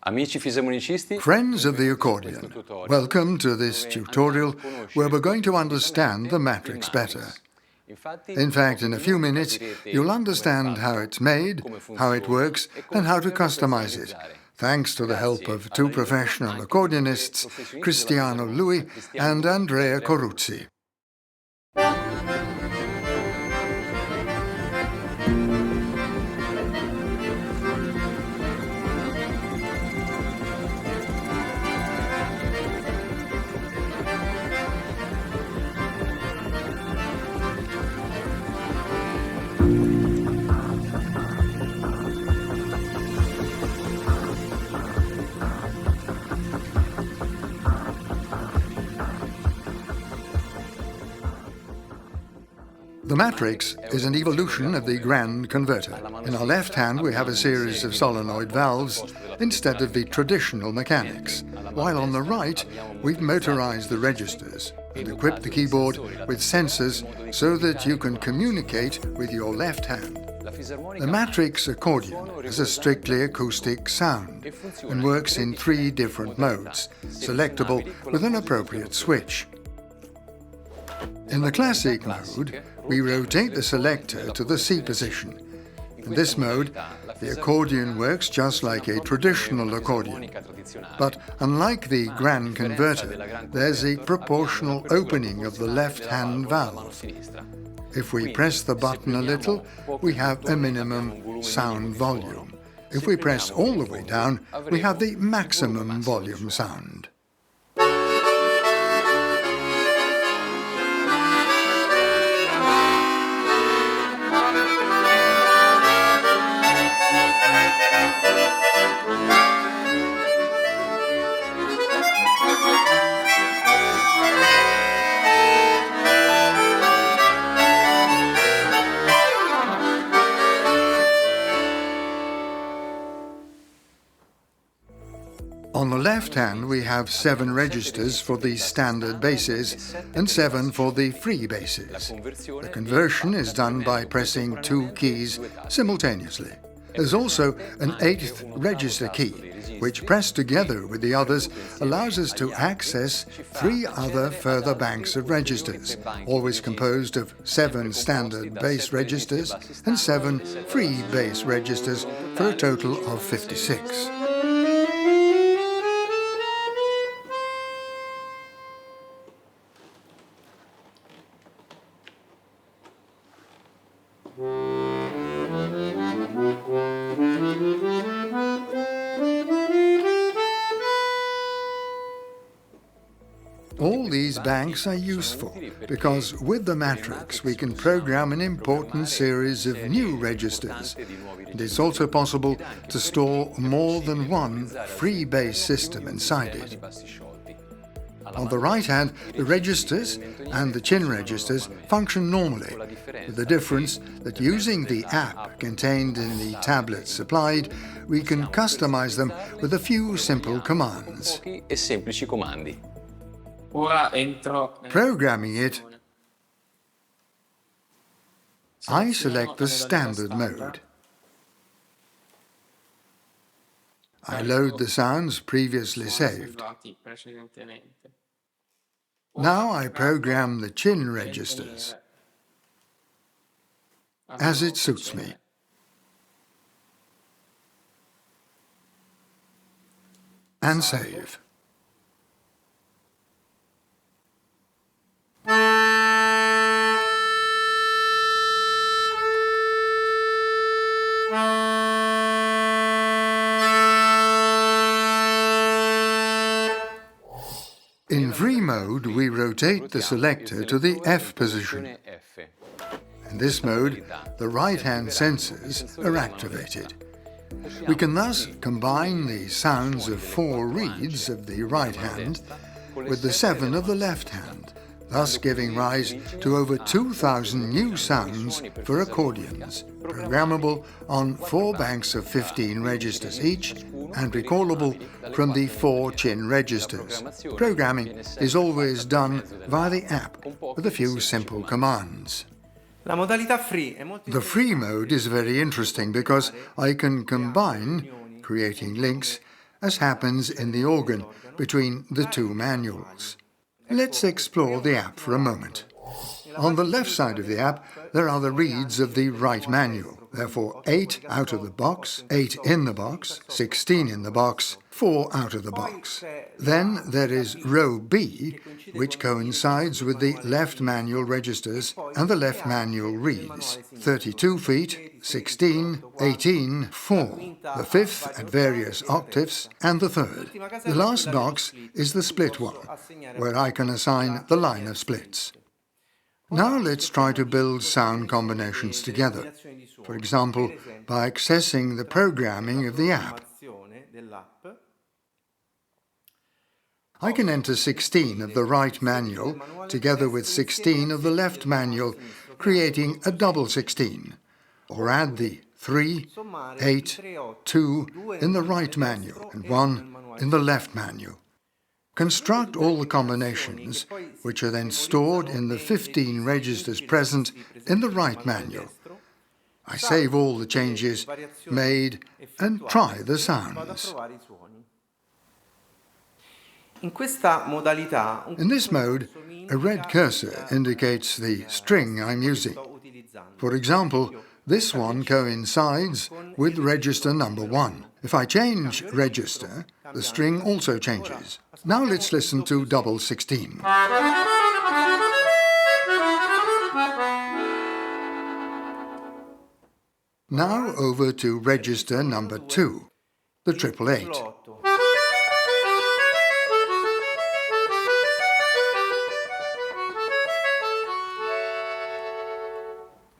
Amici fisarmonicisti, Friends of the accordion, welcome to this tutorial where we're going to understand the matrix better. In fact, in a few minutes, you'll understand how it's made, how it works, and how to customize it, thanks to the help of two professional accordionists, Cristiano Lui and Andrea Coruzzi. The matrix is an evolution of the grand converter. In our left hand we have a series of solenoid valves instead of the traditional mechanics, while on the right we've motorized the registers and equipped the keyboard with sensors so that you can communicate with your left hand. The matrix accordion is a strictly acoustic sound and works in 3 different modes, selectable with an appropriate switch. In the classic mode, we rotate the selector to the C position. In this mode, the accordion works just like a traditional accordion. But unlike the grand converter, there's a proportional opening of the left-hand valve. If we press the button a little, we have a minimum sound volume. If we press all the way down, we have the maximum volume sound. On the left hand, we have 7 registers for the standard basses and 7 for the free basses. The conversion is done by pressing 2 keys simultaneously. There's also an 8th register key, which pressed together with the others allows us to access 3 other further banks of registers, always composed of 7 standard bass registers and 7 free bass registers for a total of 56. All these banks are useful because with the matrix we can program an important series of new registers. And it's also possible to store more than one free bass system inside it. On the right hand, the registers and the chin registers function normally, with the difference that using the app contained in the tablet supplied, we can customize them with a few simple commands. Programming it, I select the standard mode. I load the sounds previously saved. Now I program the chin registers as it suits me. And save. In free mode, we rotate the selector to the F position. In this mode, the right-hand sensors are activated. We can thus combine the sounds of 4 reeds of the right hand with the 7 of the left hand, thus giving rise to over 2,000 new sounds for accordions, programmable on 4 banks of 15 registers each and recallable from the 4 chin registers. Programming is always done via the app with a few simple commands. The free mode is very interesting because I can combine, creating links, as happens in the organ between the two manuals. Let's explore the app for a moment. On the left side of the app, there are the reads of the right manual. Therefore, 8 out of the box, 8 in the box, 16 in the box, 4 out of the box. Then there is row B, which coincides with the left manual registers and the left manual reads. 32 feet, 16, 18, 4. The fifth at various octaves, and the third. The last box is the split one, where I can assign the line of splits. Now let's try to build sound combinations together. For example, by accessing the programming of the app. I can enter 16 of the right manual together with 16 of the left manual, creating a double 16, or add the 3, 8, 2 in the right manual and 1 in the left manual. Construct all the combinations, which are then stored in the 15 registers present in the right manual. I save all the changes made and try the sounds. In this mode, a red cursor indicates the string I'm using. For example, this one coincides with register number 1. If I change register, the string also changes. Now let's listen to double 16. Now over to register number 2, the triple 8.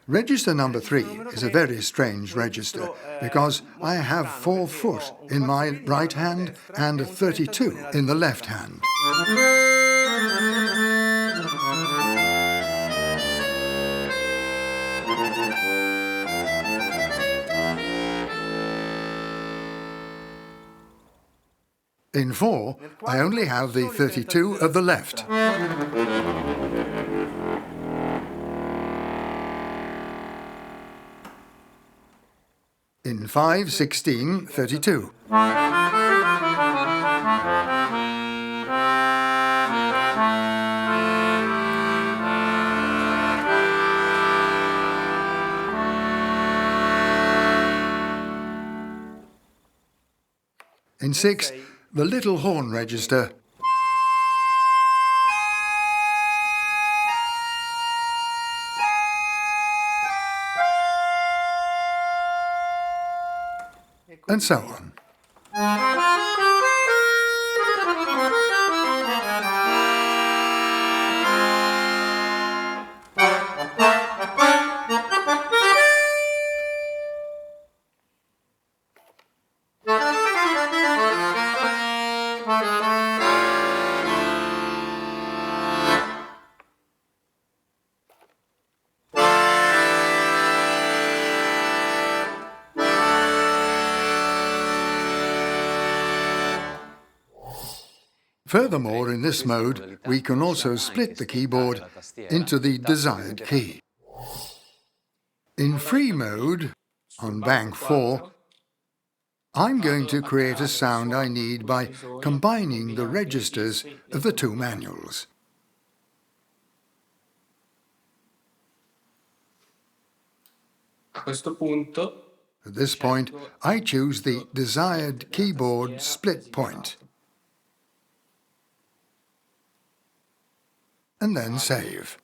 Register number 3 is a very strange register because I have 4 foot in my right hand and 32 in the left hand. In 4, I only have the 32 of the left. In 5, 16, 32. In 6, the little horn register. And so on. Furthermore, in this mode, we can also split the keyboard into the desired key. In free mode, on bank 4, I'm going to create a sound I need by combining the registers of the two manuals. At this point, I choose the desired keyboard split point. And then save.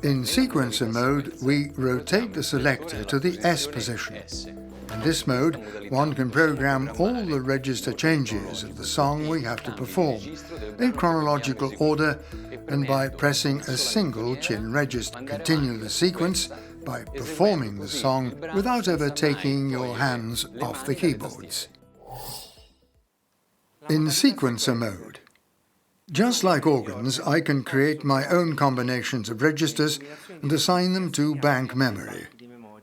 In sequencer mode, we rotate the selector to the S position. In this mode, one can program all the register changes of the song we have to perform, in chronological order and by pressing a single chin register. Continue the sequence by performing the song without ever taking your hands off the keyboards. In sequencer mode, just like organs, I can create my own combinations of registers and assign them to bank memory.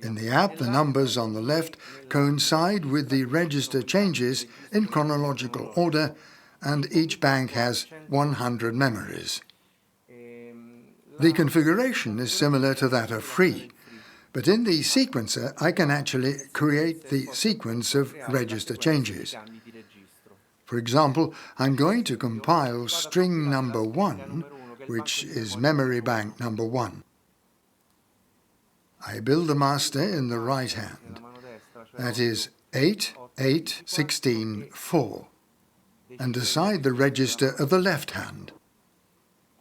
In the app, the numbers on the left coincide with the register changes in chronological order, and each bank has 100 memories. The configuration is similar to that of free, but in the sequencer, I can actually create the sequence of register changes. For example, I'm going to compile string number 1, which is memory bank number 1. I build the master in the right hand, that is 8, 8, 16, 4, and decide the register of the left hand.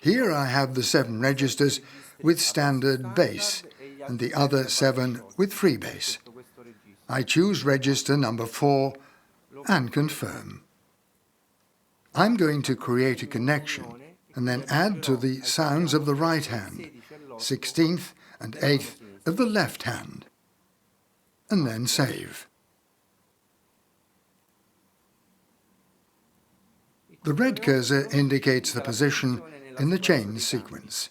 Here I have the 7 registers with standard bass, and the other 7 with free bass. I choose register number 4 and confirm. I'm going to create a connection and then add to the sounds of the right hand, 16th and 8th of the left hand, and then save. The red cursor indicates the position in the chain sequence.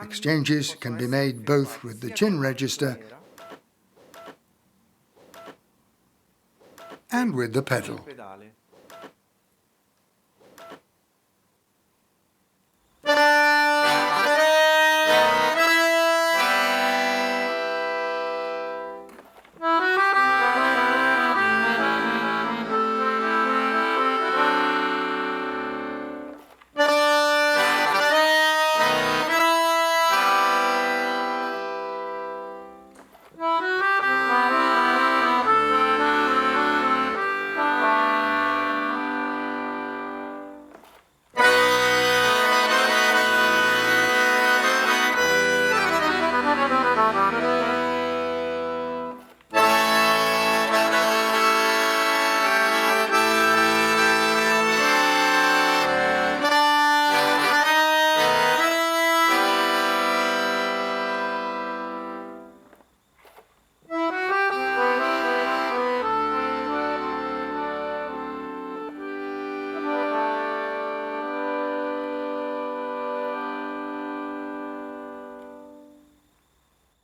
Exchanges can be made both with the chin register and with the pedal.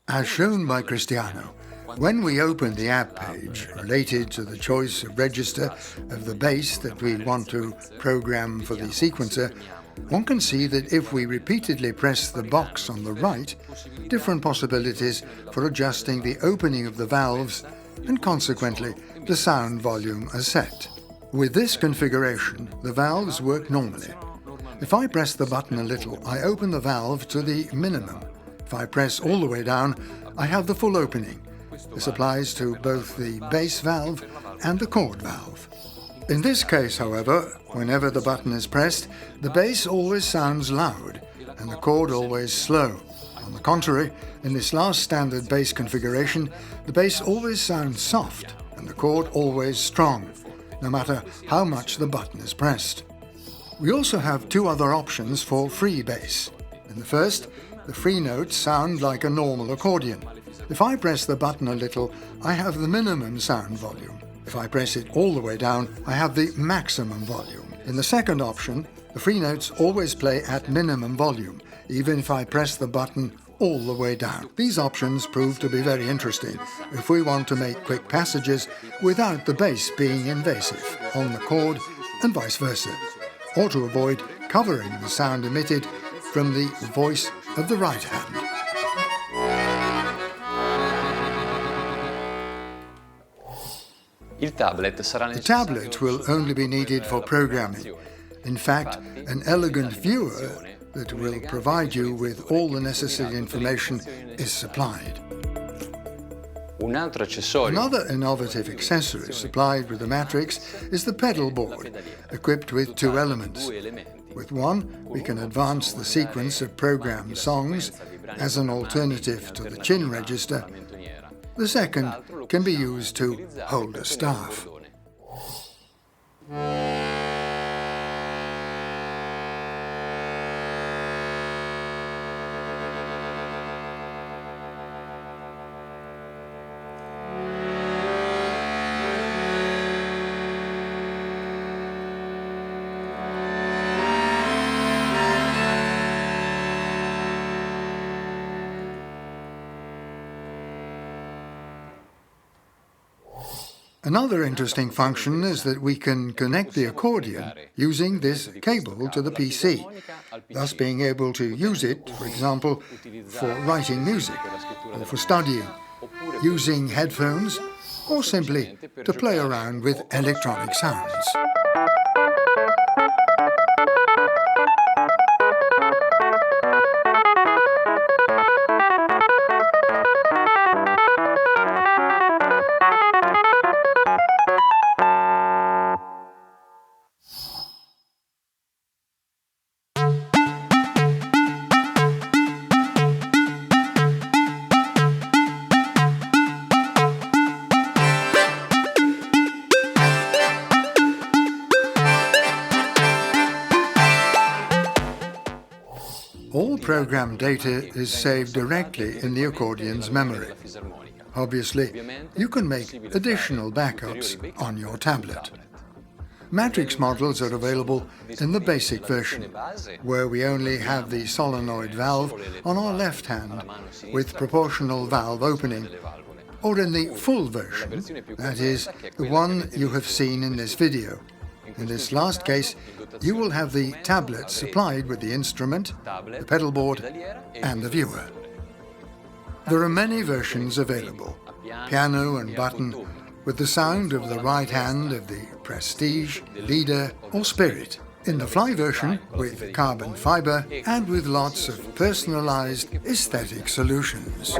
As shown by Cristiano, when we open the app page related to the choice of register of the bass that we want to program for the sequencer, one can see that if we repeatedly press the box on the right, different possibilities for adjusting the opening of the valves and consequently the sound volume are set. With this configuration, the valves work normally. If I press the button a little, I open the valve to the minimum. If I press all the way down, I have the full opening. This applies to both the bass valve and the chord valve. In this case, however, whenever the button is pressed, the bass always sounds loud and the chord always slow. On the contrary, in this last standard bass configuration, the bass always sounds soft and the chord always strong, no matter how much the button is pressed. We also have 2 other options for free bass. In the first, the free notes sound like a normal accordion. If I press the button a little, I have the minimum sound volume. If I press it all the way down, I have the maximum volume. In the second option, the free notes always play at minimum volume, even if I press the button all the way down. These options prove to be very interesting if we want to make quick passages without the bass being invasive on the chord and vice versa, or to avoid covering the sound emitted from the voice of the right hand. The tablet will only be needed for programming. In fact, an elegant viewer that will provide you with all the necessary information is supplied. Another innovative accessory supplied with the Matrix is the pedal board, equipped with 2 elements. With one, we can advance the sequence of programmed songs, as an alternative to the chin register. The second can be used to hold a staff. Another interesting function is that we can connect the accordion using this cable to the PC, thus being able to use it, for example, for writing music or for studying, using headphones, or simply to play around with electronic sounds. All program data is saved directly in the accordion's memory. Obviously, you can make additional backups on your tablet. Matrix models are available in the basic version, where we only have the solenoid valve on our left hand with proportional valve opening, or in the full version, that is, the one you have seen in this video. In this last case, you will have the tablet supplied with the instrument, the pedal board, and the viewer. There are many versions available, piano and button, with the sound of the right hand of the Prestige, Leader, or Spirit. In the Fly version, with carbon fiber and with lots of personalized aesthetic solutions.